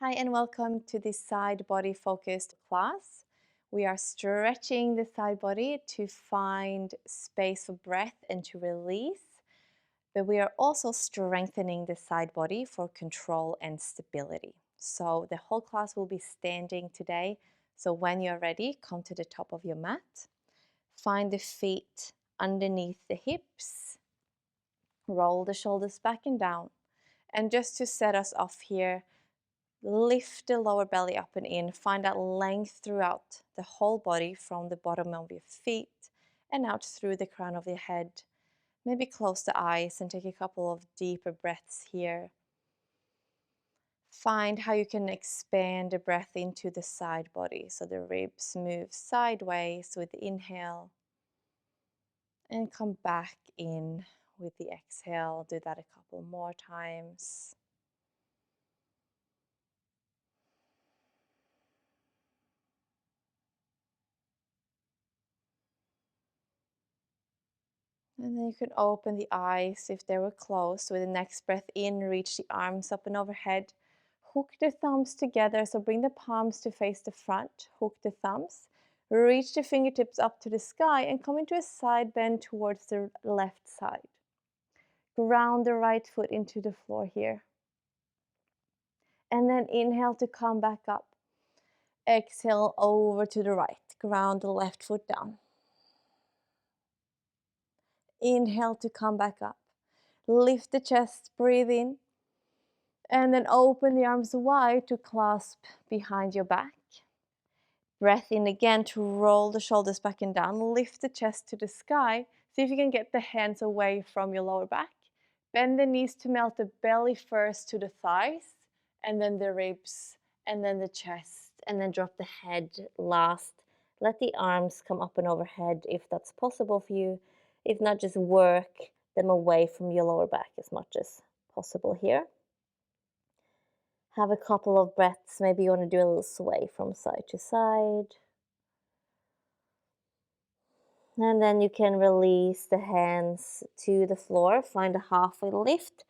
Hi and welcome to this side body focused class. We are stretching the side body to find space for breath and to release, but we are also strengthening the side body for control and stability. So the whole class will be standing today. So when you're ready, come to the top of your mat. Find the feet underneath the hips. Roll the shoulders back and down. And just to set us off here, lift the lower belly up and in. Find that length throughout the whole body from the bottom of your feet and out through the crown of your head. Maybe close the eyes and take a couple of deeper breaths here. Find how you can expand the breath into the side body so the ribs move sideways with the inhale and come back in with the exhale. Do that a couple more times. And then you can open the eyes if they were closed. With the next breath in, reach the arms up and overhead. Hook the thumbs together, so bring the palms to face the front. Hook the thumbs. Reach the fingertips up to the sky and come into a side bend towards the left side. Ground the right foot into the floor here. And then inhale to come back up. Exhale over to the right. Ground the left foot down. Inhale to come back up. Lift the chest, breathe in. And then open the arms wide to clasp behind your back. Breath in again to roll the shoulders back and down. Lift the chest to the sky. See if you can get the hands away from your lower back. Bend the knees to melt the belly first to the thighs, and then the ribs, and then the chest, and then drop the head last. Let the arms come up and overhead if that's possible for you. If not, just work them away from your lower back as much as possible here. Have a couple of breaths. Maybe you want to do a little sway from side to side. And then you can release the hands to the floor. Find a halfway lift.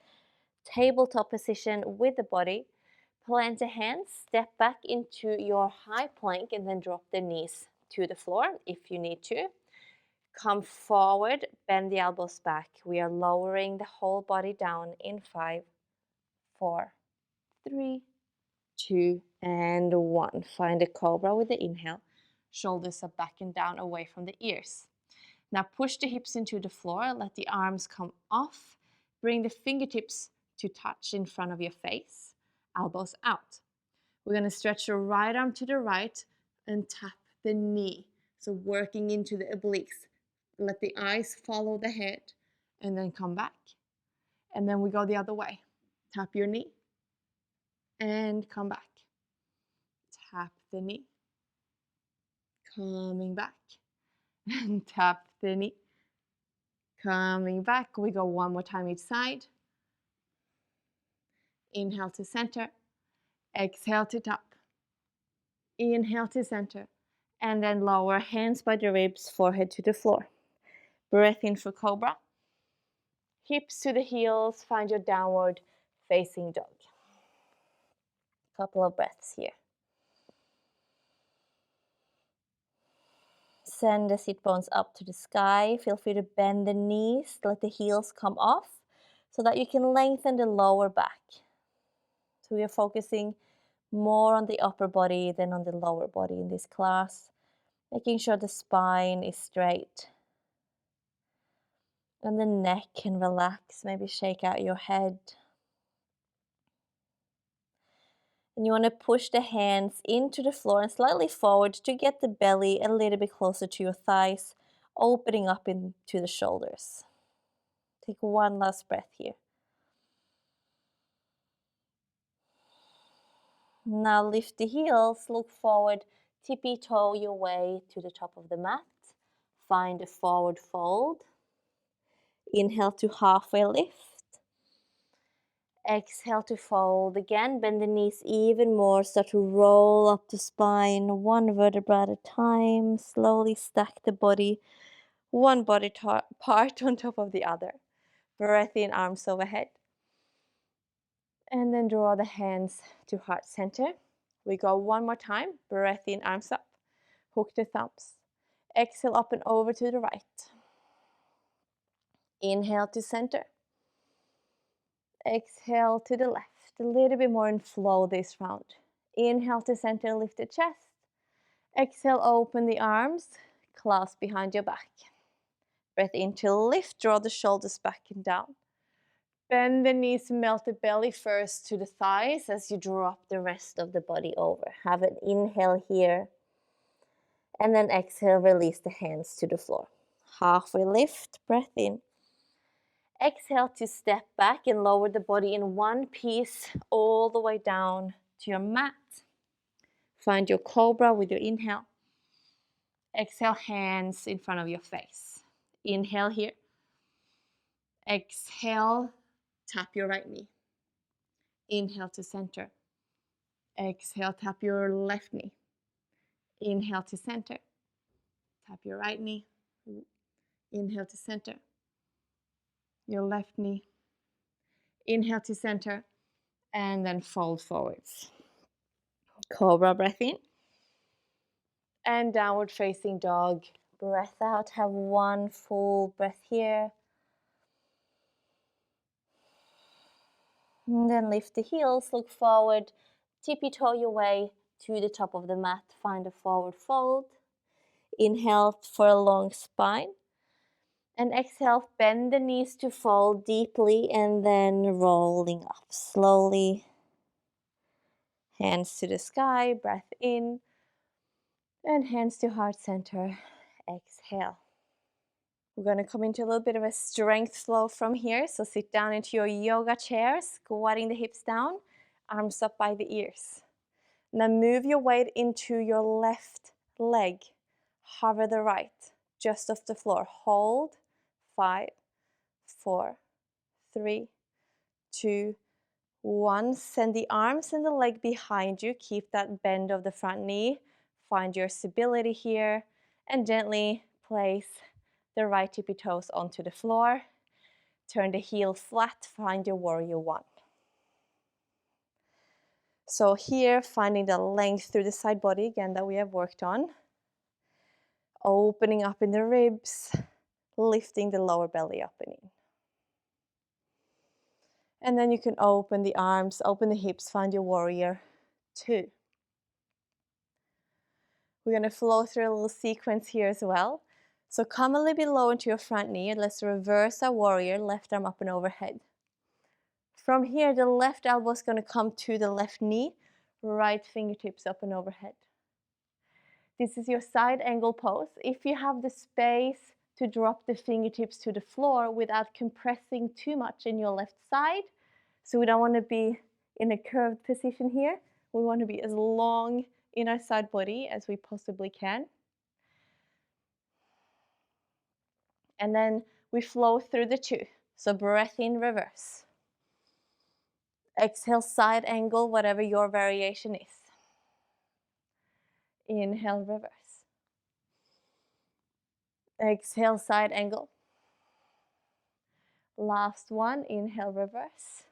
Tabletop position with the body. Plant the hands. Step back into your high plank and then drop the knees to the floor if you need to. Come forward. Bend the elbows back. We are lowering the whole body down in 5, 4, 3, 2, and 1. Find a cobra with the inhale. Shoulders are back and down away from the ears. Now push the hips into the floor. Let the arms come off. Bring the fingertips to touch in front of your face. Elbows out. We're going to stretch the right arm to the right and tap the knee. So working into the obliques. Let the eyes follow the head and then come back. And then we go the other way. Tap your knee and come back. Tap the knee, coming back, and tap the knee, coming back. We go one more time each side. Inhale to center, exhale to top. Inhale to center, and then lower hands by the ribs, forehead to the floor. Breath in for cobra. Hips to the heels, find your downward facing dog. Couple of breaths here. Send the sit bones up to the sky. Feel free to bend the knees, let the heels come off so that you can lengthen the lower back. So we are focusing more on the upper body than on the lower body in this class, making sure the spine is straight. And the neck can relax, maybe shake out your head. And you want to push the hands into the floor and slightly forward to get the belly a little bit closer to your thighs, opening up into the shoulders. Take one last breath here. Now lift the heels, look forward, tippy-toe your way to the top of the mat. Find a forward fold. Inhale to halfway lift. Exhale to fold again. Bend the knees even more. Start to roll up the spine, one vertebra at a time. Slowly stack the body, one body part on top of the other. Breath in, arms overhead. And then draw the hands to heart center. We go one more time. Breath in, arms up. Hook the thumbs. Exhale up and over to the right. Inhale to center. Exhale to the left. A little bit more in flow this round. Inhale to center, lift the chest. Exhale, open the arms, clasp behind your back. Breath in to lift, draw the shoulders back and down. Bend the knees, melt the belly first to the thighs as you drop the rest of the body over. Have an inhale here. And then exhale, release the hands to the floor. Halfway lift, breath in. Exhale to step back and lower the body in one piece all the way down to your mat. Find your cobra with your inhale. Exhale, hands in front of your face. Inhale here. Exhale, tap your right knee. Inhale to center. Exhale, tap your left knee. Inhale to center. Tap your right knee. Inhale to center. Your left knee. Inhale to center. And then fold forwards. Cobra, breath in. And downward facing dog. Breath out. Have one full breath here. And then lift the heels, look forward, tippy-toe your way to the top of the mat. Find a forward fold. Inhale for a long spine. And exhale, bend the knees to fold deeply and then rolling up slowly. Hands to the sky, breath in. And hands to heart center, exhale. We're going to come into a little bit of a strength flow from here. So sit down into your yoga chair, squatting the hips down, arms up by the ears. Now move your weight into your left leg. Hover the right, just off the floor. Hold, 5, 4, 3, 2, 1. Send the arms and the leg behind you. Keep that bend of the front knee. Find your stability here and gently place the right tippy toes onto the floor. Turn the heel flat, find your warrior one. So here, finding the length through the side body again that we have worked on. Opening up in the ribs, lifting the lower belly up and in. And then you can open the arms, open the hips, find your warrior two. We're going to flow through a little sequence here as well. So come a little bit low into your front knee and let's reverse our warrior, left arm up and overhead. From here, the left elbow is going to come to the left knee, right fingertips up and overhead. This is your side angle pose. If you have the space to drop the fingertips to the floor without compressing too much in your left side, so we don't want to be in a curved position here. We want to be as long in our side body as we possibly can. And then we flow through the two. So breath in, reverse. Exhale, side angle, whatever your variation is. Inhale, reverse. Exhale, side angle. Last one, inhale, reverse.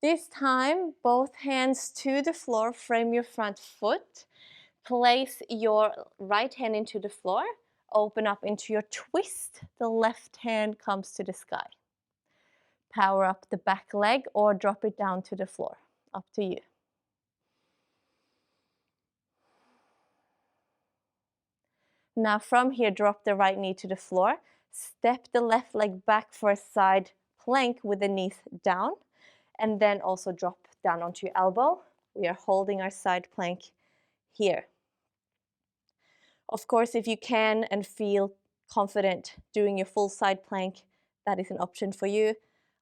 This time, both hands to the floor, frame your front foot. Place your right hand into the floor. Open up into your twist. The left hand comes to the sky. Power up the back leg or drop it down to the floor. Up to you. Now from here, drop the right knee to the floor. Step the left leg back for a side plank with the knees down. And then also drop down onto your elbow. We are holding our side plank here. Of course, if you can and feel confident doing your full side plank, that is an option for you.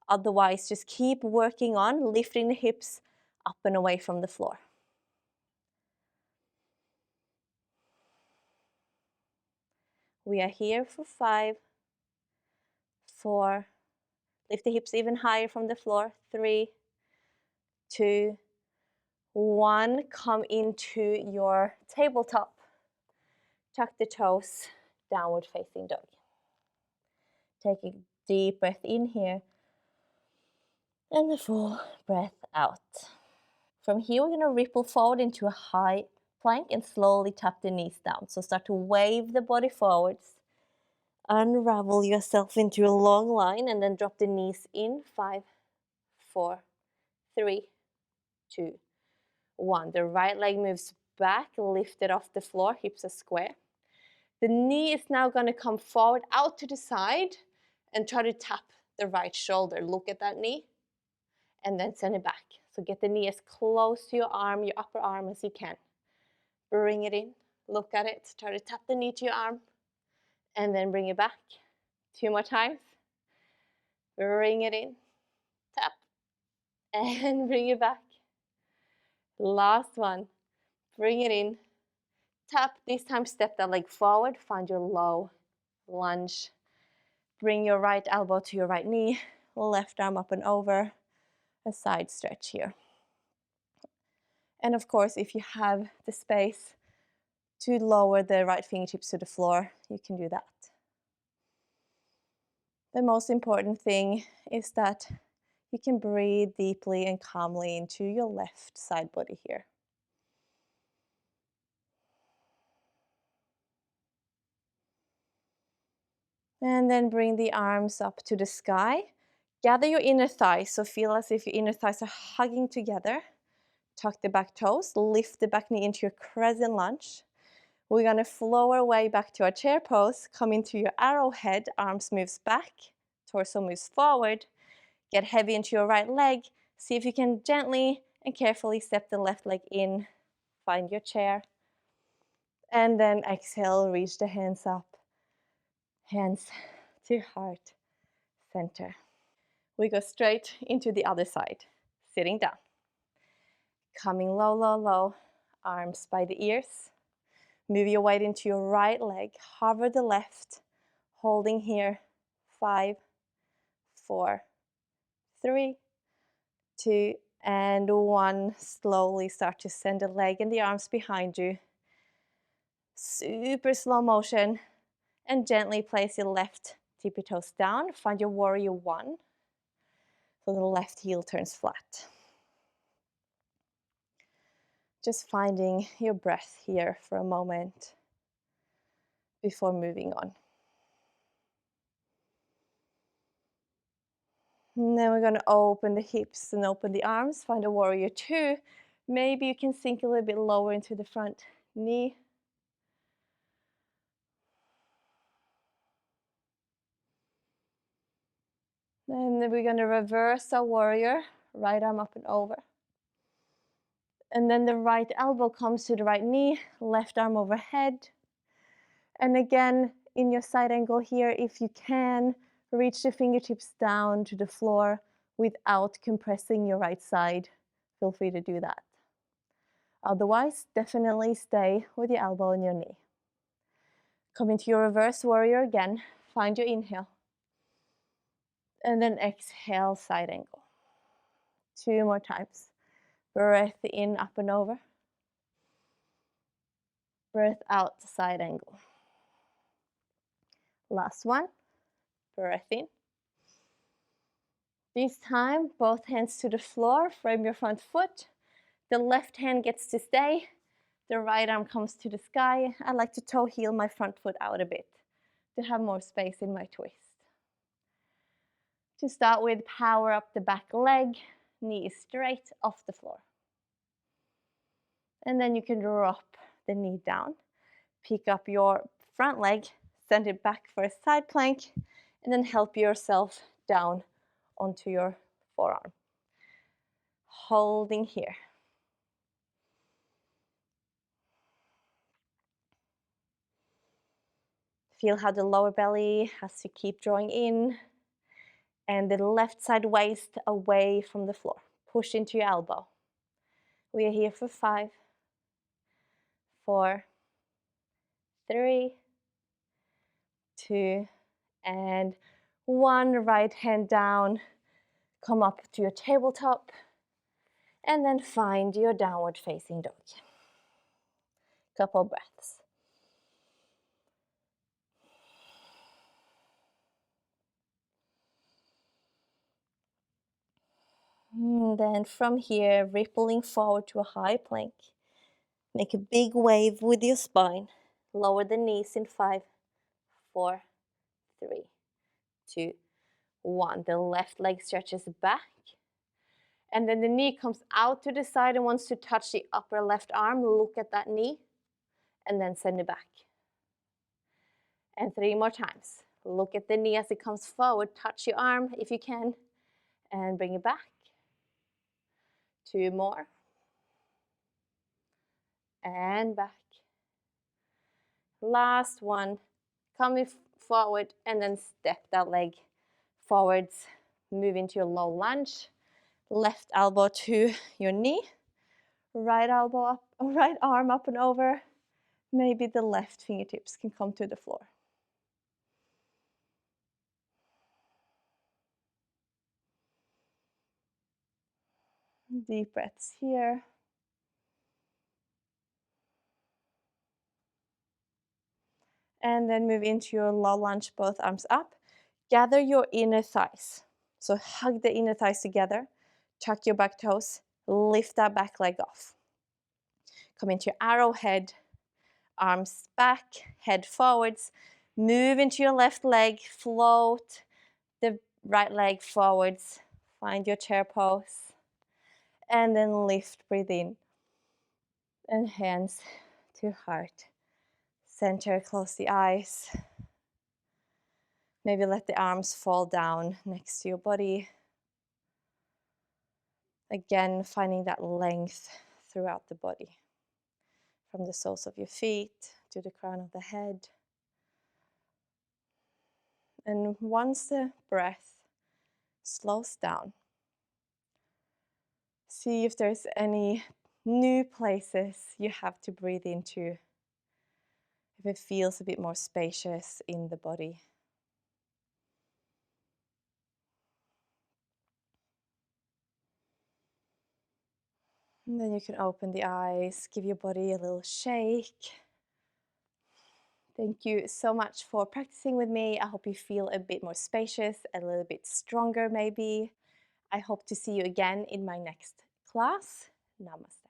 Otherwise, just keep working on lifting the hips up and away from the floor. We are here for 5, 4, lift the hips even higher from the floor, 3, 2, 1. Come into your tabletop. Tuck the toes, downward facing dog. Take a deep breath in here. And the full breath out. From here, we're going to ripple forward into a high plank and slowly tap the knees down. So start to wave the body forwards. Unravel yourself into a long line and then drop the knees in. 5, 4, 3, 2, 1. The right leg moves back, lift it off the floor, hips are square. The knee is now going to come forward out to the side and try to tap the right shoulder. Look at that knee and then send it back. So get the knee as close to your arm, your upper arm as you can. Bring it in, look at it, try to tap the knee to your arm and then bring it back. 2 more times. Bring it in, tap, and bring it back. Last one. Bring it in, tap. This time step that leg forward, find your low lunge. Bring your right elbow to your right knee, left arm up and over, a side stretch here. And of course, if you have the space to lower the right fingertips to the floor, you can do that. The most important thing is that you can breathe deeply and calmly into your left side body here. And then bring the arms up to the sky. Gather your inner thighs, so feel as if your inner thighs are hugging together. Tuck the back toes, lift the back knee into your crescent lunge. We're going to flow our way back to our chair pose, come into your arrowhead, arms moves back, torso moves forward. Get heavy into your right leg. See if you can gently and carefully step the left leg in. Find your chair. And then exhale, reach the hands up. Hands to heart center. We go straight into the other side, sitting down. Coming low, low, low, arms by the ears. Move your weight into your right leg, hover the left, holding here. 5, 4, 3, 2, and 1. Slowly start to send the leg and the arms behind you. Super slow motion. And gently place your left tippy toes down. Find your warrior 1. So the left heel turns flat. Just finding your breath here for a moment before moving on. And then we're going to open the hips and open the arms. Find a warrior 2. Maybe you can sink a little bit lower into the front knee. And then we're going to reverse our warrior. Right arm up and over. And then the right elbow comes to the right knee. Left arm overhead. And again, in your side angle here, if you can, reach the fingertips down to the floor without compressing your right side. Feel free to do that. Otherwise, definitely stay with your elbow on your knee. Come into your reverse warrior again. Find your inhale. And then exhale, side angle. 2 more times. Breath in, up and over. Breath out, side angle. Last one. Breath in. This time, both hands to the floor, frame your front foot. The left hand gets to stay. The right arm comes to the sky. I like to toe heel my front foot out a bit to have more space in my twist. To start with, power up the back leg, knee is straight off the floor. And then you can drop the knee down. Pick up your front leg, send it back for a side plank, and then help yourself down onto your forearm. Holding here. Feel how the lower belly has to keep drawing in and the left side waist away from the floor. Push into your elbow. We are here for 5, 4, 3, 2, and 1. Right hand down. Come up to your tabletop and then find your downward facing dog. Couple breaths. Then from here, rippling forward to a high plank. Make a big wave with your spine. Lower the knees in 5, 4, 3, 2, 1. The left leg stretches back. And then the knee comes out to the side and wants to touch the upper left arm. Look at that knee. And then send it back. And 3 more times. Look at the knee as it comes forward. Touch your arm if you can. And bring it back. 2 more. And back. Last one. Coming forward and then step that leg forwards. Move into your low lunge. Left elbow to your knee. Right elbow up, right arm up and over. Maybe the left fingertips can come to the floor. Deep breaths here. And then move into your low lunge, both arms up. Gather your inner thighs. So hug the inner thighs together. Tuck your back toes. Lift that back leg off. Come into your arrowhead. Arms back, head forwards. Move into your left leg. Float the right leg forwards. Find your chair pose. And then lift, breathe in. And hands to heart. Center, close the eyes. Maybe let the arms fall down next to your body. Again, finding that length throughout the body. From the soles of your feet to the crown of the head. And once the breath slows down, see if there's any new places you have to breathe into. If it feels a bit more spacious in the body. And then you can open the eyes, give your body a little shake. Thank you so much for practicing with me. I hope you feel a bit more spacious, a little bit stronger maybe. I hope to see you again in my next class. Namaste.